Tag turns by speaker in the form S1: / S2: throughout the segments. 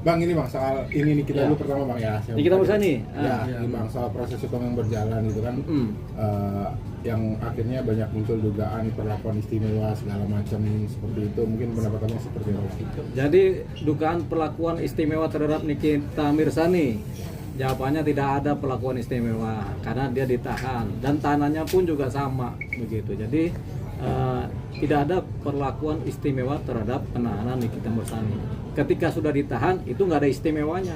S1: Bang, ini Bang, soal ini nih kita dulu pertama Bang ya.
S2: Nikita Mirzani.
S1: Ini Bang, soal proses hukum yang berjalan itu kan yang akhirnya banyak muncul dugaan perlakuan istimewa segala macam seperti itu. Mungkin pendapat Abang seperti apa?
S2: Jadi dugaan perlakuan istimewa terhadap Nikita Mirzani, jawabannya tidak ada perlakuan istimewa karena dia ditahan dan tahanannya pun juga sama begitu. Jadi tidak ada perlakuan istimewa terhadap penahanan Nikita Mirzani. Ketika sudah ditahan itu nggak ada istimewanya.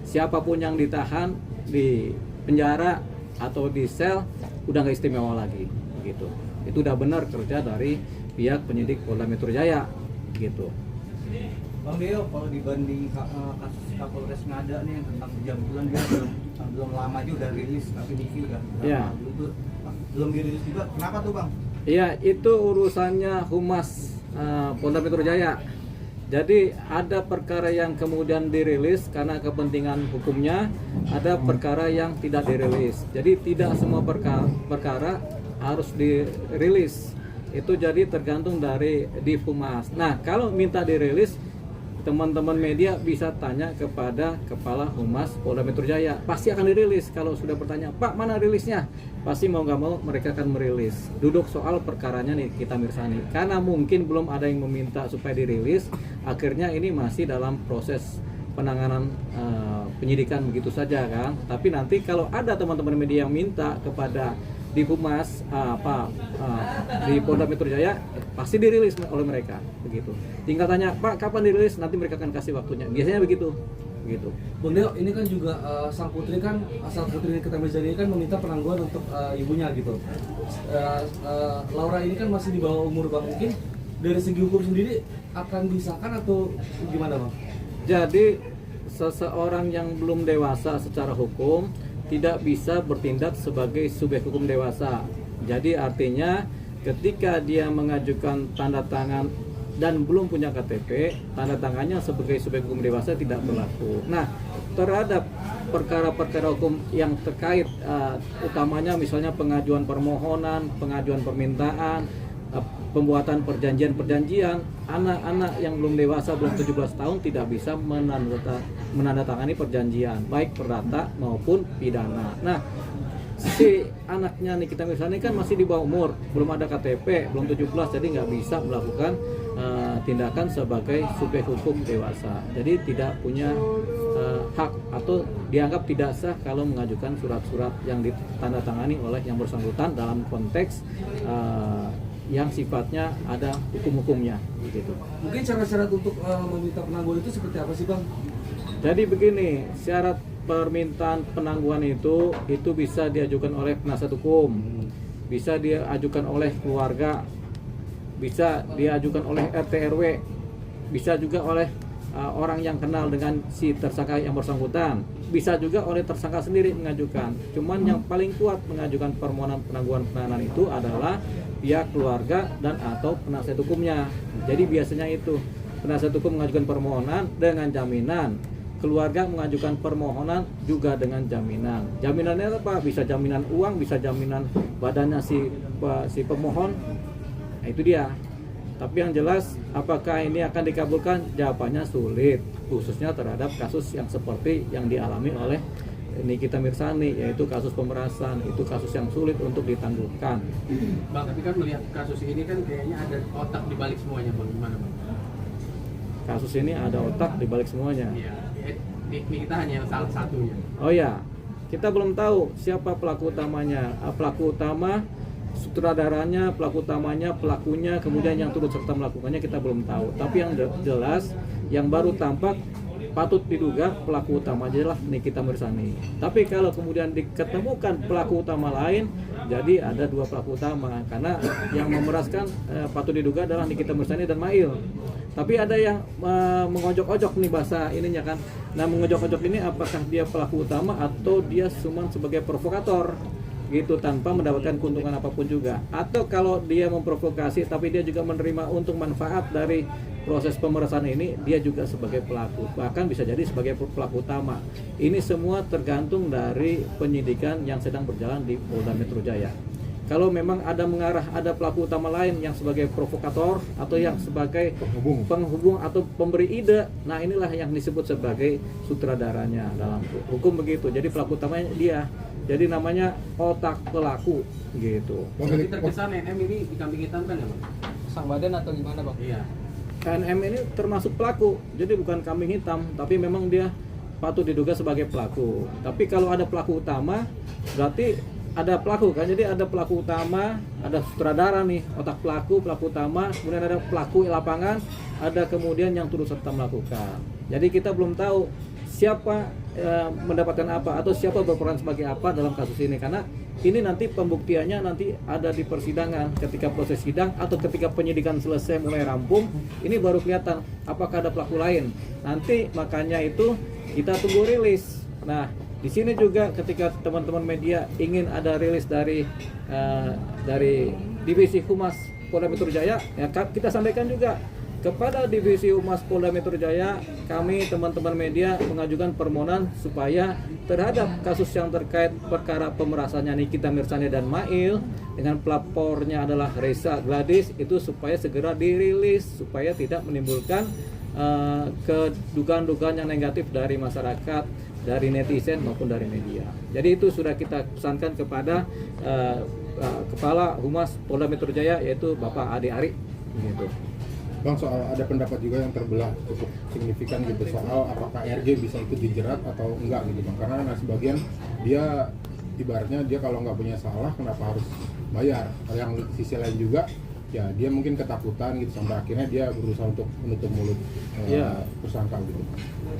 S2: Siapapun yang ditahan di penjara atau di sel udah nggak istimewa lagi, gitu. Itu udah benar kerja dari pihak penyidik Polda Metro Jaya, gitu.
S3: Bang Deo, kalau dibanding kasus Kapolres Ngada nih yang tentang penjambulan dia belum lama aja udah rilis, tapi Niki udah belum dirilis juga. Kenapa tuh Bang?
S2: Iya, itu urusannya Humas Polda Metro Jaya. Jadi ada perkara yang kemudian dirilis karena kepentingan hukumnya, ada perkara yang tidak dirilis. Jadi tidak semua perkara harus dirilis. Itu jadi tergantung dari di Humas. Nah, kalau minta dirilis, teman-teman media bisa tanya kepada Kepala Humas Polda Metro Jaya. Pasti akan dirilis. Kalau sudah bertanya, Pak, mana rilisnya? Pasti mau nggak mau mereka akan merilis. Duduk soal perkaranya nih Nikita Mirzani. Karena mungkin belum ada yang meminta supaya dirilis, akhirnya ini masih dalam proses penanganan penyidikan begitu saja kan. Tapi nanti kalau ada teman-teman media yang minta kepada di Humas di Polda Metro Jaya, pasti dirilis oleh mereka begitu. Tinggal tanya, Pak, kapan dirilis? Nanti mereka akan kasih waktunya. Biasanya begitu.
S4: Bung Deo, ini kan juga sang putri kan, asal putri Nikita Mirzani ini kan meminta penangguhan untuk ibunya gitu. Laura ini kan masih di bawah umur Bang, mungkin dari segi hukum sendiri akan disahkan atau gimana Bang?
S2: Jadi seseorang yang belum dewasa secara hukum tidak bisa bertindak sebagai subjek hukum dewasa. Jadi artinya ketika dia mengajukan tanda tangan dan belum punya KTP, tanda tangannya sebagai subjek hukum dewasa tidak berlaku. Nah, terhadap perkara-perkara hukum yang terkait utamanya misalnya pengajuan permohonan, pengajuan permintaan, pembuatan perjanjian-perjanjian, anak-anak yang belum dewasa, belum 17 tahun tidak bisa menandatangani perjanjian, baik perdata maupun pidana. Nah, si anaknya Nikita Mirzani kan masih di bawah umur, belum ada KTP, belum 17, jadi nggak bisa melakukan tindakan sebagai subjek hukum dewasa. Jadi tidak punya hak atau dianggap tidak sah kalau mengajukan surat-surat yang ditandatangani oleh yang bersangkutan dalam konteks yang sifatnya ada hukum-hukumnya gitu.
S4: Mungkin syarat-syarat untuk meminta penangguhan itu seperti apa sih Bang?
S2: Jadi begini, syarat permintaan penangguhan itu bisa diajukan oleh penasihat hukum, bisa diajukan oleh keluarga, bisa diajukan oleh RT RW, bisa juga oleh orang yang kenal dengan si tersangka yang bersangkutan, bisa juga oleh tersangka sendiri mengajukan. Cuman yang paling kuat mengajukan permohonan penangguhan penahanan itu adalah pihak keluarga dan atau penasihat hukumnya. Jadi biasanya itu penasihat hukum mengajukan permohonan dengan jaminan, keluarga mengajukan permohonan juga dengan jaminan. Jaminannya apa? Bisa jaminan uang, bisa jaminan badannya si pemohon. Nah, itu dia. Tapi yang jelas apakah ini akan dikabulkan? Jawabannya sulit, khususnya terhadap kasus yang seperti yang dialami oleh Nikita Mirzani, yaitu kasus pemerasan. Itu kasus yang sulit untuk ditangguhkan.
S5: Bang, tapi kan melihat kasus ini kan kayaknya ada otak di balik semuanya, Bang. Gimana, Bang?
S2: Kasus ini ada otak di balik semuanya.
S5: Iya, kita hanya salah satunya.
S2: Oh ya, kita belum tahu siapa pelaku utamanya. Pelaku utama, sutradaranya, pelaku utamanya, pelakunya, kemudian yang turut serta melakukannya kita belum tahu. Tapi yang jelas, yang baru tampak patut diduga pelaku utama adalah Nikita Mirzani. Tapi kalau kemudian diketemukan pelaku utama lain, jadi ada dua pelaku utama. Karena yang memeraskan patut diduga adalah Nikita Mirzani dan Mail. Tapi ada yang mengojok-ojok nih bahasa ininya kan. Nah, mengojok-ojok ini apakah dia pelaku utama atau dia cuma sebagai provokator gitu tanpa mendapatkan keuntungan apapun juga. Atau kalau dia memprovokasi tapi dia juga menerima untung manfaat dari proses pemerasan ini, dia juga sebagai pelaku, bahkan bisa jadi sebagai pelaku utama. Ini semua tergantung dari penyidikan yang sedang berjalan di Polda Metro Jaya. kalau memang ada mengarah ada pelaku utama lain yang sebagai provokator atau yang sebagai penghubung atau pemberi ide, nah inilah yang disebut sebagai sutradaranya dalam hukum begitu. Jadi pelaku utamanya dia, jadi namanya otak pelaku gitu.
S5: Jadi terkesan NM ini dikambing hitamkan ya Bang?
S3: Sang badan atau gimana Bang?
S5: Iya.
S2: NM ini termasuk pelaku, jadi bukan kambing hitam, tapi memang dia patut diduga sebagai pelaku. Tapi kalau ada pelaku utama, berarti ada pelaku kan? Jadi ada pelaku utama, ada sutradara nih, otak pelaku, pelaku utama, kemudian ada pelaku lapangan, ada kemudian yang turut serta melakukan. Jadi kita belum tahu siapa mendapatkan apa atau siapa berperan sebagai apa dalam kasus ini, karena ini nanti pembuktiannya nanti ada di persidangan, ketika proses sidang atau ketika penyidikan selesai mulai rampung, ini baru kelihatan apakah ada pelaku lain. Nanti makanya itu kita tunggu rilis. Nah, di sini juga ketika teman-teman media ingin ada rilis dari Divisi Humas Polda Metro Jaya, ya kita sampaikan juga kepada Divisi Humas Polda Metro Jaya, kami teman-teman media mengajukan permohonan supaya terhadap kasus yang terkait perkara pemerasannya Nikita Mirzani dan Mail dengan pelapornya adalah Reza Gladys, itu supaya segera dirilis supaya tidak menimbulkan kedugaan-dugaan yang negatif dari masyarakat, dari netizen maupun dari media. Jadi itu sudah kita pesankan kepada Kepala Humas Polda Metro Jaya, yaitu Bapak Ade Ari gitu.
S1: Bang, soal ada pendapat juga yang terbelah cukup signifikan gitu soal apakah RJ bisa ikut dijerat atau enggak gitu Bang, karena nah, sebagian dia ibaratnya dia kalau nggak punya salah kenapa harus bayar. Yang sisi lain juga ya dia mungkin ketakutan gitu sampai akhirnya dia berusaha untuk menutup mulut tersangka gitu.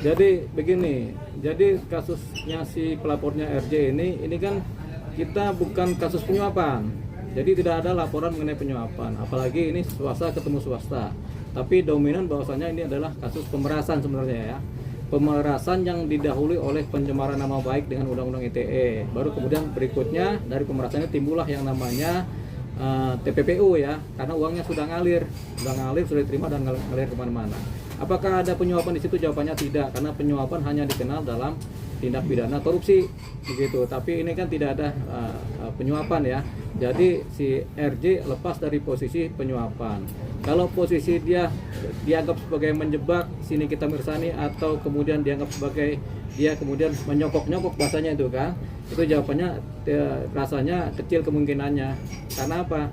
S2: Jadi begini, jadi kasusnya si pelapornya RJ ini kan kita bukan kasus penyuapan. Jadi tidak ada laporan mengenai penyuapan, apalagi ini swasta ketemu swasta. Tapi dominan bahwasanya ini adalah kasus pemerasan sebenarnya ya. Pemerasan yang didahului oleh pencemaran nama baik dengan Undang-Undang ITE. Baru kemudian berikutnya dari pemerasannya timbullah yang namanya TPPU ya, karena uangnya sudah ngalir, sudah diterima dan ngalir kemana-mana. Apakah ada penyuapan di situ? Jawabannya tidak, karena penyuapan hanya dikenal dalam tindak pidana korupsi begitu. Tapi ini kan tidak ada penyuapan ya. Jadi si RJ lepas dari posisi penyuapan. Kalau posisi dia dianggap sebagai menjebak si Nikita Mirzani atau kemudian dianggap sebagai dia kemudian menyokok-nyokok bahasanya itu kan, itu jawabannya rasanya kecil kemungkinannya. Karena apa?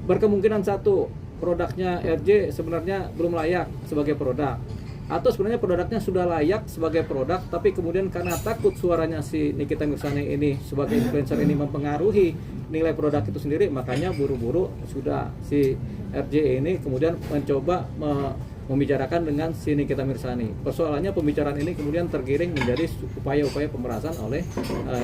S2: Berkemungkinan satu, produknya RJ sebenarnya belum layak sebagai produk, atau sebenarnya produknya sudah layak sebagai produk, tapi kemudian karena takut suaranya si Nikita Mirzani ini sebagai influencer ini mempengaruhi nilai produk itu sendiri, makanya buru-buru sudah si RJ ini kemudian mencoba membicarakan dengan si Nikita Mirzani. Persoalannya pembicaraan ini kemudian tergiring menjadi upaya-upaya pemerasan oleh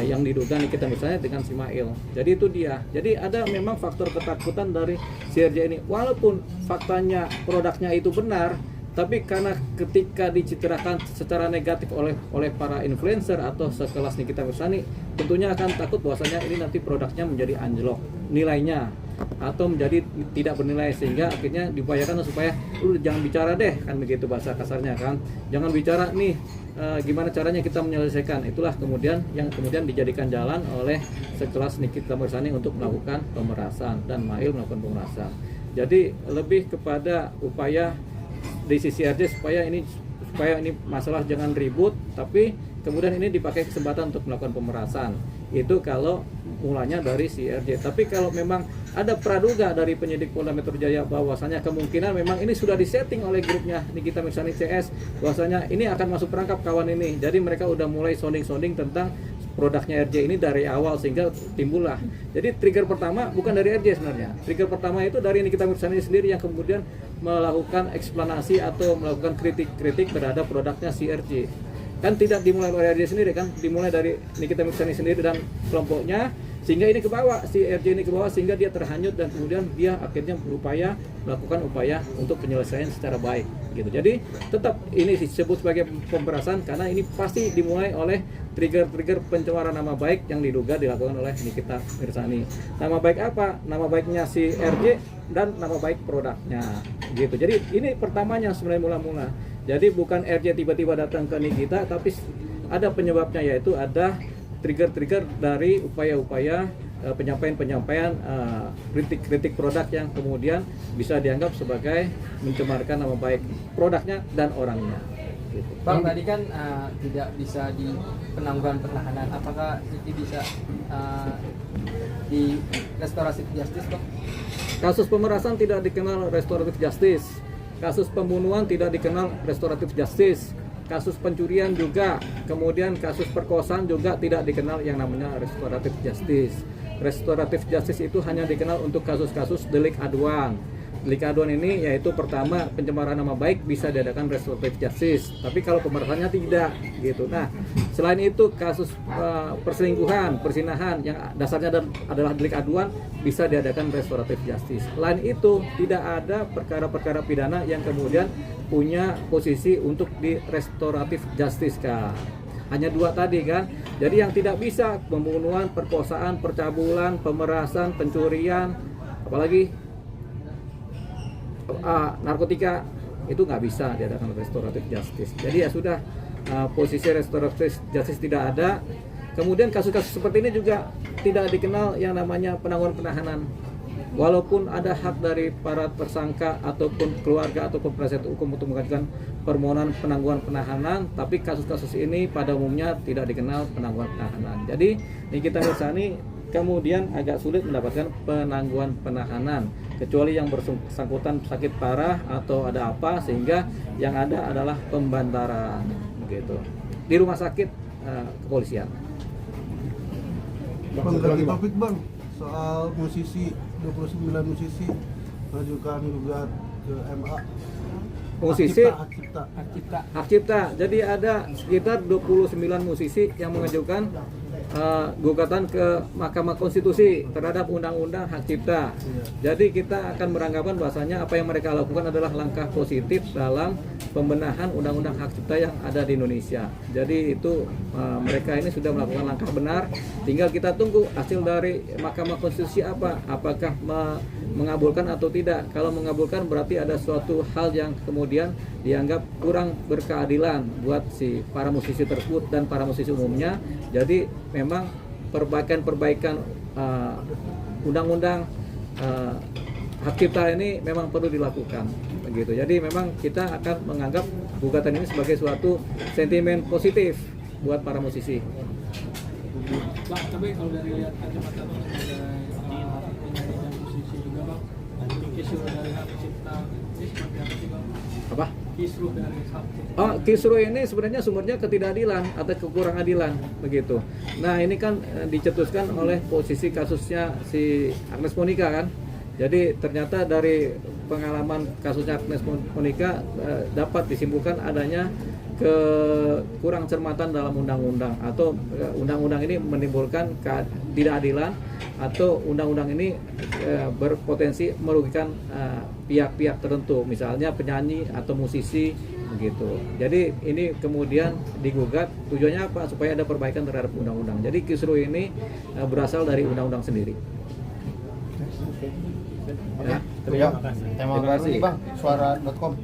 S2: yang diduga Nikita Mirzani dengan si Mail. Jadi itu dia. Jadi ada memang faktor ketakutan dari si RJ ini. Walaupun faktanya produknya itu benar, tapi karena ketika dicitrakan secara negatif oleh para influencer atau sekelas Nikita Mirzani, tentunya akan takut bahwasanya ini nanti produknya menjadi anjlok nilainya atau menjadi tidak bernilai, sehingga akhirnya diupayakan supaya lu jangan bicara deh, kan begitu bahasa kasarnya kan, jangan bicara nih gimana caranya kita menyelesaikan. Itulah kemudian yang kemudian dijadikan jalan oleh sekelas Nikita Mirzani untuk melakukan pemerasan dan Mail melakukan pemerasan. Jadi lebih kepada upaya di sisi RJ supaya ini masalah jangan ribut, tapi kemudian ini dipakai kesempatan untuk melakukan pemerasan. Itu kalau mulanya dari si RJ. Tapi kalau memang ada praduga dari penyidik Polda Metro Jaya bahwasanya kemungkinan memang ini sudah disetting oleh grupnya Nikita Mirzani CS, bahwasanya ini akan masuk perangkap kawan ini. Jadi mereka udah mulai sounding tentang produknya RJ ini dari awal, sehingga timbullah. Jadi trigger pertama bukan dari RJ sebenarnya. Trigger pertama itu dari Nikita Mirzani sendiri yang kemudian melakukan eksplanasi atau melakukan kritik terhadap produknya si RJ. Kan tidak dimulai oleh RJ sendiri kan, dimulai dari Nikita Mirzani sendiri dan kelompoknya, sehingga ini ke bawah, si RJ ini ke bawah, sehingga dia terhanyut dan kemudian dia akhirnya berupaya melakukan upaya untuk penyelesaian secara baik gitu. Jadi tetap ini disebut sebagai pemerasan karena ini pasti dimulai oleh trigger pencemaran nama baik yang diduga dilakukan oleh Nikita Mirzani. Nama baik apa? Nama baiknya si RJ dan nama baik produknya gitu. Jadi ini pertamanya sebenarnya mula-mula. Jadi bukan RJ tiba-tiba datang ke Nikita, tapi ada penyebabnya, yaitu ada trigger dari upaya-upaya penyampaian-penyampaian kritik-kritik produk yang kemudian bisa dianggap sebagai mencemarkan nama baik produknya dan orangnya. Gitu.
S6: Bang, tadi kan tidak bisa di penangguhan penahanan. Apakah itu bisa di restoratif justice, Bang?
S2: Kasus pemerasan tidak dikenal restoratif justice. Kasus pembunuhan tidak dikenal restoratif justice. Kasus pencurian juga. Kemudian kasus perkosaan juga tidak dikenal yang namanya restoratif justice. Restoratif justice itu hanya dikenal untuk kasus-kasus delik aduan. Delik aduan ini yaitu pertama pencemaran nama baik bisa diadakan restoratif justice, tapi kalau pemerasannya tidak gitu. Nah, selain itu kasus perselingkuhan, persinahan yang dasarnya adalah delik aduan bisa diadakan restoratif justice. Selain itu tidak ada perkara-perkara pidana yang kemudian punya posisi untuk di restoratif justice kan. Hanya dua tadi kan. Jadi yang tidak bisa pembunuhan, perkosaan, percabulan, pemerasan, pencurian, apalagi narkotika itu nggak bisa diadakan restoratif justice. Jadi ya sudah, posisi restoratif justice tidak ada. Kemudian kasus-kasus seperti ini juga tidak dikenal yang namanya penangguhan penahanan. Walaupun ada hak dari para tersangka ataupun keluarga ataupun penasihat hukum untuk mengajukan permohonan penangguhan penahanan, tapi kasus-kasus ini pada umumnya tidak dikenal penangguhan penahanan. Jadi Nikita Mirzani kemudian agak sulit mendapatkan penangguhan penahanan kecuali yang bersangkutan sakit parah atau ada apa, sehingga yang ada adalah pembantaran begitu di rumah sakit kepolisian.
S7: Bang, ganti topik Bang, soal musisi, 29 musisi mengajukan gugat ke MA.
S2: Musisi
S7: Hak cipta.
S2: hak cipta. Jadi ada sekitar 29 musisi yang mengajukan gugatan ke Mahkamah Konstitusi terhadap Undang-Undang Hak Cipta. Jadi kita akan beranggapan bahwasanya apa yang mereka lakukan adalah langkah positif dalam pembenahan Undang-Undang Hak Cipta yang ada di Indonesia. Jadi itu mereka ini sudah melakukan langkah benar. Tinggal kita tunggu hasil dari Mahkamah Konstitusi apa. Apakah mengabulkan atau tidak. Kalau mengabulkan berarti ada suatu hal yang kemudian dianggap kurang berkeadilan buat si para musisi tersebut dan para musisi umumnya. Jadi memang perbaikan undang-undang hak cipta ini memang perlu dilakukan begitu. Jadi memang kita akan menganggap gugatan ini sebagai suatu sentimen positif buat para musisi.
S8: Bang, tapi kalau dari lihat kacamata sebagai penyanyi dan musisi juga Bang, kisruh dari hak cipta ini seperti apa sih Bang?
S2: Apa?
S8: Kisruh dari hak cipta.
S2: Kisruh ini sebenarnya sumbernya ketidakadilan atau kekurangadilan begitu. Nah ini kan dicetuskan oleh posisi kasusnya si Agnes Monica kan. Jadi ternyata dari pengalaman kasusnya Agnes Monica dapat disimpulkan adanya kekurang cermatan dalam undang-undang atau undang-undang ini menimbulkan ketidakadilan atau undang-undang ini berpotensi merugikan pihak-pihak tertentu, misalnya penyanyi atau musisi begitu. Jadi ini kemudian digugat, tujuannya apa? Supaya ada perbaikan terhadap undang-undang. Jadi kisruh ini berasal dari undang-undang sendiri. Ya, terima kasih.
S7: Bang, suara.com.